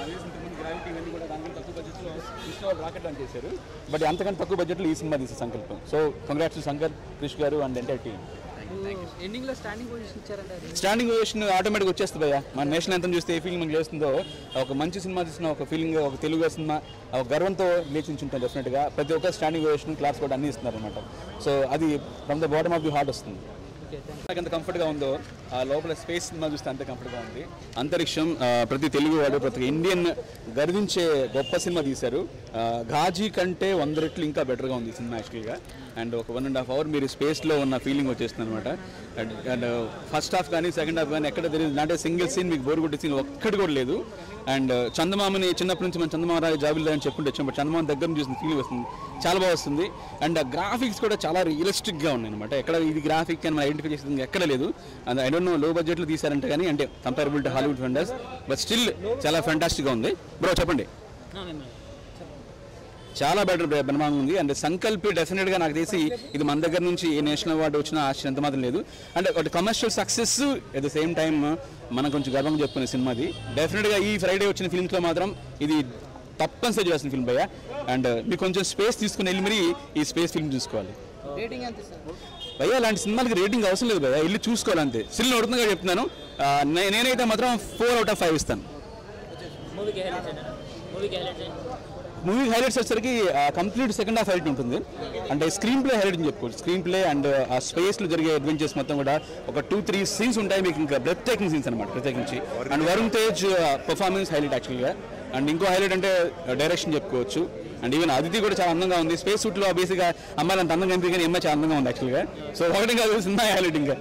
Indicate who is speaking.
Speaker 1: Gravity ఇవన్నీ కూడా దానికంటే తక్కువ బడ్జెట్లో విష్ణు రాకెట్ అని చేశారు. బట్ అంతకంటే తక్కువ బడ్జెట్లో ఈ సినిమా తీసే సంకల్పం. So congrats to Shankar, Krish గారు అండ్ ఎంటైర్ టీమ్.
Speaker 2: ఎండింగ్లో స్టాండింగ్ పొజిషన్ ఇచ్చారంటే
Speaker 1: స్టాండింగ్ పొజిషన్ ఆటోమేటిక్గా వచ్చేస్తుంది భయ్య. మన నేషనల్ యాంథమ్ చూస్తే ఏ ఫీలింగ్ మనకు చేస్తుందో, ఒక మంచి సినిమా తీసిన ఒక ఫీలింగ్, ఒక తెలుగు సినిమా ఒక గర్వంతో లేచించుంటాం డెఫినెట్గా. ప్రతి ఒక్క స్టాండింగ్ పొజిషన్ క్లాస్ కూడా అన్నీ ఇస్తున్నారు అనమాట. సో అది from the bottom of the heart వస్తుంది. నాకు ఎంత కంఫర్ట్గా ఉందో ఆ లోపల స్పేస్ సినిమా చూస్తే అంత కంఫర్ట్గా ఉంది. అంతరిక్షం ప్రతి తెలుగు వాడు, ప్రతి ఇండియన్ గర్వించే గొప్ప సినిమా తీశారు. ఘాజీ కంటే 100 రెట్లు ఇంకా బెటర్గా ఉంది సినిమా యాక్చువల్గా. అండ్ ఒక 1.5 hour మీరు స్పేస్లో ఉన్న ఫీలింగ్ వచ్చేస్తుంది అనమాట. అండ్ ఫస్ట్ హాఫ్ కానీ సెకండ్ హాఫ్ కానీ ఎక్కడ తెలియదు అంటే సింగిల్ సీన్ మీకు బోర్ కొట్టే సీన్ ఒక్కటి కూడా లేదు. అండ్ చందమామని చిన్నప్పటి నుంచి మన చందమామ జాబిల్లా అని చెప్పుకుంటే వచ్చాం, బట్ చందమామ దగ్గర నుంచి చూసిన ఫీలింగ్ వస్తుంది, చాలా బాగా వస్తుంది. అండ్ గ్రాఫిక్స్ కూడా చాలా రియలిస్టిక్గా ఉన్నాయి అనమాట. ఎక్కడ ఇది గ్రాఫిక్ అని మనం ఐడెంటిఫై చేసేది ఎక్కడ లేదు. అండ్ ఐ డోంట్ నో లో బడ్జెట్లో తీసారంటే కానీ, అంటే comparable to Hollywood fenders, but still చాలా ఫ్యాంటాస్టిక్గా ఉంది. బ్రో చెప్పండి. చాలా బెటర్ బ్రహ్మాండం ఉంది. అండ్ సంకల్పి డెఫినెట్గా నాకు తెలిసి ఇది మన దగ్గర నుంచి ఏ నేషనల్ అవార్డు వచ్చినా ఆశ్చర్యం ఎంత మాత్రం లేదు. అంటే ఒకటి commercial success at the same time మనం కొంచెం గర్వంగా చెప్పుకునే సినిమాది. డెఫినెట్గా ఈ ఫ్రైడే వచ్చిన ఫిల్మ్స్లో మాత్రం ఇది తప్పనిసరి చేసిన ఫిల్మ్ భయ్య. అండ్ మీకు కొంచెం స్పేస్ తీసుకుని వెళ్ళి మరి ఈ స్పేస్ ఫిల్మ్ చూసుకోవాలి భయ్య. అలాంటి సినిమాలకి రేటింగ్ అవసరం లేదు భయ్య, వెళ్ళి చూసుకోవాలి అంతే. సినిమా ఉడుతుందిగా చెప్తున్నాను. నేనైతే మాత్రం 4 out of 5 ఇస్తాను. మూవీ హైలైట్స్ వచ్చేసరికి కంప్లీట్ సెకండ్ హాఫ్ హైలైట్ ఉంటుంది. అంటే స్క్రీన్ ప్లే హైలైట్ అని చెప్పుకోవచ్చు. స్క్రీన్ ప్లే అండ్ ఆ స్పేస్లో జరిగే అడ్వెంచర్స్ మొత్తం కూడా ఒక 2-3 సీన్స్ ఉంటాయి మీకు, ఇంకా బ్రెత్ టేకింగ్ సీన్స్ అనమాట ప్రత్యేకించి. And Varun Tej performance highlight యాక్చువల్గా. అండ్ ఇంకో హైలైట్ అంటే డైరెక్షన్ చెప్పుకోవచ్చు. అండ్ ఈవెన్ అదితి కూడా చాలా అందంగా ఉంది. స్పేస్ సూట్లో బేసిక్గా అమ్మాయిలు అంత అందంగా కనిపించి కానీ అమ్మాయి చాలా అందంగా ఉంది యాక్చువల్గా. సో ఒకటి కాదు సినిమా హైలైట్ ఇంకా.